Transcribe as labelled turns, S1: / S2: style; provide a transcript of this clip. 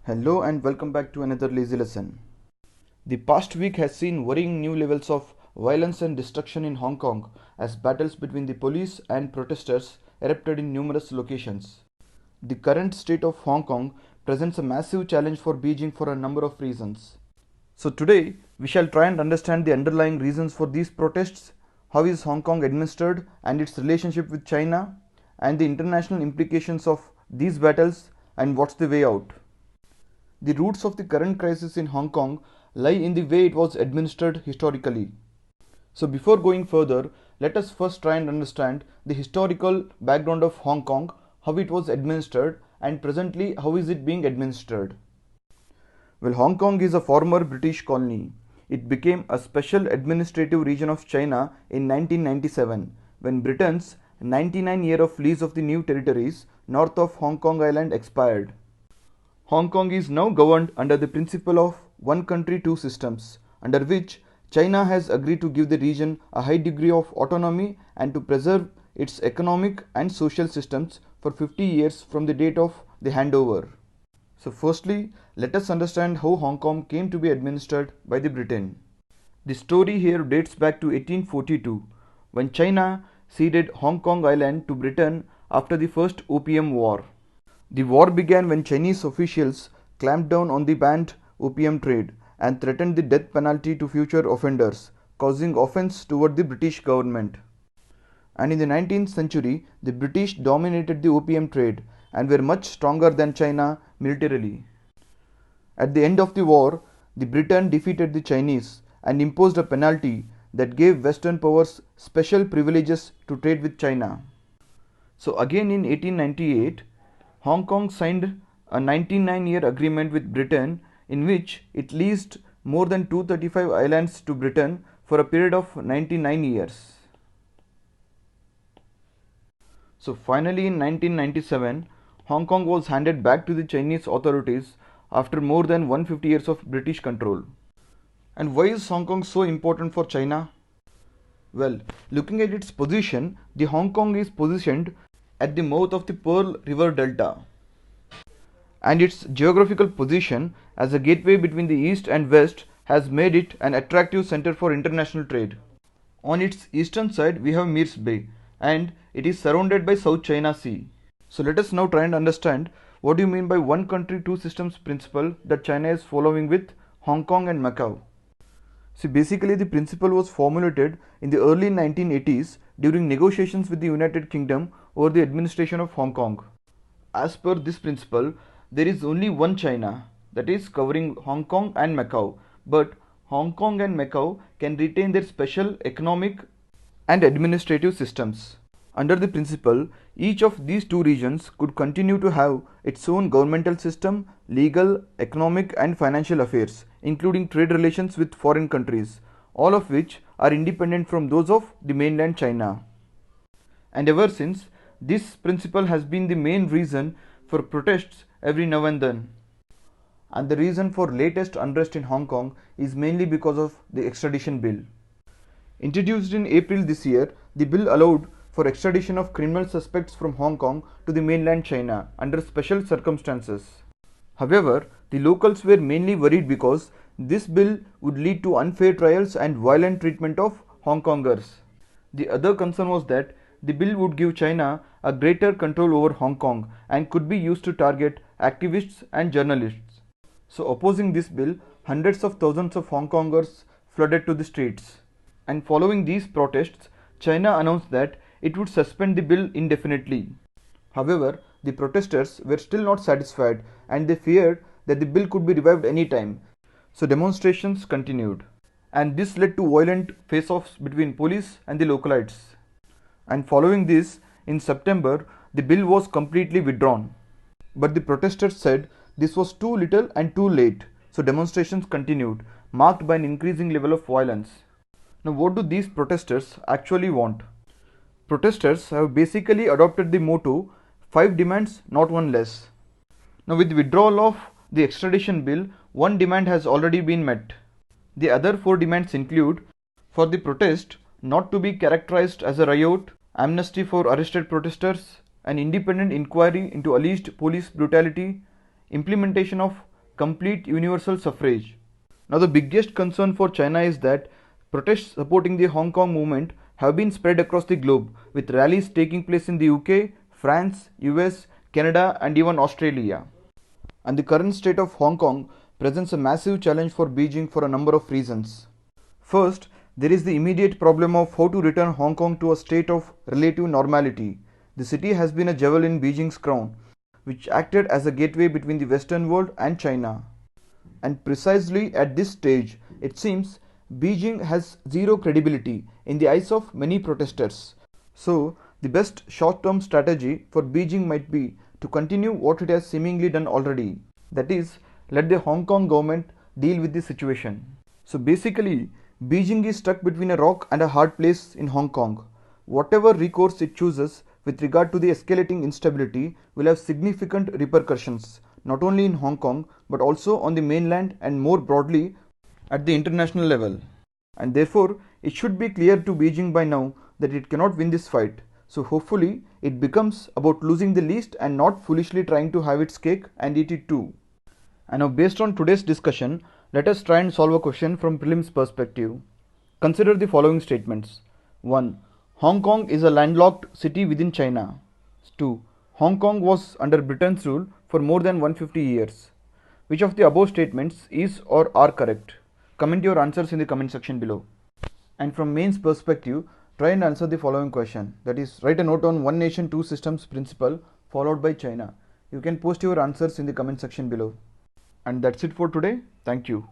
S1: Hello and welcome back to another lazy lesson. The past week has seen worrying new levels of violence and destruction in Hong Kong as battles between the police and protesters erupted in numerous locations. The current state of Hong Kong presents a massive challenge for Beijing for a number of reasons. So today we shall try and understand the underlying reasons for these protests, how is Hong Kong administered and its relationship with China, and the international implications of these battles and what's the way out. The roots of the current crisis in Hong Kong lie in the way it was administered historically. So before going further, let us first try and understand the historical background of Hong Kong, how it was administered, and presently how is it being administered. Well, Hong Kong is a former British colony. It became a special administrative region of China in 1997 when Britain's 99-year of lease of the new territories north of Hong Kong Island expired. Hong Kong is now governed under the principle of one country, two systems, under which China has agreed to give the region a high degree of autonomy and to preserve its economic and social systems for 50 years from the date of the handover. So firstly, let us understand how Hong Kong came to be administered by the Britain. The story here dates back to 1842 when China ceded Hong Kong Island to Britain after the First Opium War. The war began when Chinese officials clamped down on the banned opium trade and threatened the death penalty to future offenders, causing offense toward the British government. And in the 19th century, the British dominated the opium trade and were much stronger than China militarily. At the end of the war, the Britain defeated the Chinese and imposed a penalty that gave Western powers special privileges to trade with China. So again in 1898, Hong Kong signed a 99-year agreement with Britain in which it leased more than 235 islands to Britain for a period of 99 years. So finally in 1997, Hong Kong was handed back to the Chinese authorities after more than 150 years of British control. And why is Hong Kong so important for China? Well, looking at its position, the Hong Kong is positioned at the mouth of the Pearl River Delta, and its geographical position as a gateway between the east and west has made it an attractive center for international trade. On its eastern side we have Mirs Bay and it is surrounded by South China Sea. So let us now try and understand what do you mean by one country two systems principle that China is following with Hong Kong and Macau. See, basically the principle was formulated in the early 1980s during negotiations with the United Kingdom over the administration of Hong Kong. As per this principle, there is only one China, that is covering Hong Kong and Macau, but Hong Kong and Macau can retain their special economic and administrative systems. Under the principle, each of these two regions could continue to have its own governmental system, legal, economic and financial affairs, including trade relations with foreign countries, all of which are independent from those of the mainland China. And ever since, this principle has been the main reason for protests every now and then. And the reason for latest unrest in Hong Kong is mainly because of the extradition bill. Introduced in April this year, the bill allowed for extradition of criminal suspects from Hong Kong to the mainland China under special circumstances. However, the locals were mainly worried because this bill would lead to unfair trials and violent treatment of Hong Kongers. The other concern was that the bill would give China a greater control over Hong Kong and could be used to target activists and journalists. So opposing this bill, hundreds of thousands of Hong Kongers flooded to the streets. And following these protests, China announced that it would suspend the bill indefinitely. However, the protesters were still not satisfied and they feared that the bill could be revived any time. So demonstrations continued. And this led to violent face-offs between police and the localites. And following this, in September, the bill was completely withdrawn. But the protesters said this was too little and too late. So demonstrations continued, marked by an increasing level of violence. Now what do these protesters actually want? Protesters have basically adopted the motto 5 demands, not one less. Now with the withdrawal of the extradition bill, one demand has already been met. The other 4 demands include for the protest not to be characterized as a riot, amnesty for arrested protesters, an independent inquiry into alleged police brutality, implementation of complete universal suffrage. Now, the biggest concern for China is that protests supporting the Hong Kong movement have been spread across the globe, with rallies taking place in the UK, France, US, Canada, and even Australia. And the current state of Hong Kong presents a massive challenge for Beijing for a number of reasons. First, there is the immediate problem of how to return Hong Kong to a state of relative normality. The city has been a jewel in Beijing's crown, which acted as a gateway between the Western world and China. And precisely at this stage, it seems Beijing has zero credibility in the eyes of many protesters. So, the best short-term strategy for Beijing might be to continue what it has seemingly done already. That is, let the Hong Kong government deal with the situation. So basically, Beijing is stuck between a rock and a hard place in Hong Kong. Whatever recourse it chooses with regard to the escalating instability will have significant repercussions, not only in Hong Kong but also on the mainland and more broadly at the international level. And therefore, it should be clear to Beijing by now that it cannot win this fight. So hopefully, it becomes about losing the least and not foolishly trying to have its cake and eat it too. And now, based on today's discussion, let us try and solve a question from prelims perspective. Consider the following statements. 1. Hong Kong is a landlocked city within China. 2. Hong Kong was under Britain's rule for more than 150 years. Which of the above statements is or are correct? Comment your answers in the comment section below. And from mains perspective, try and answer the following question. That is, write a note on one nation, two systems principle followed by China. You can post your answers in the comment section below. And that's it for today. Thank you.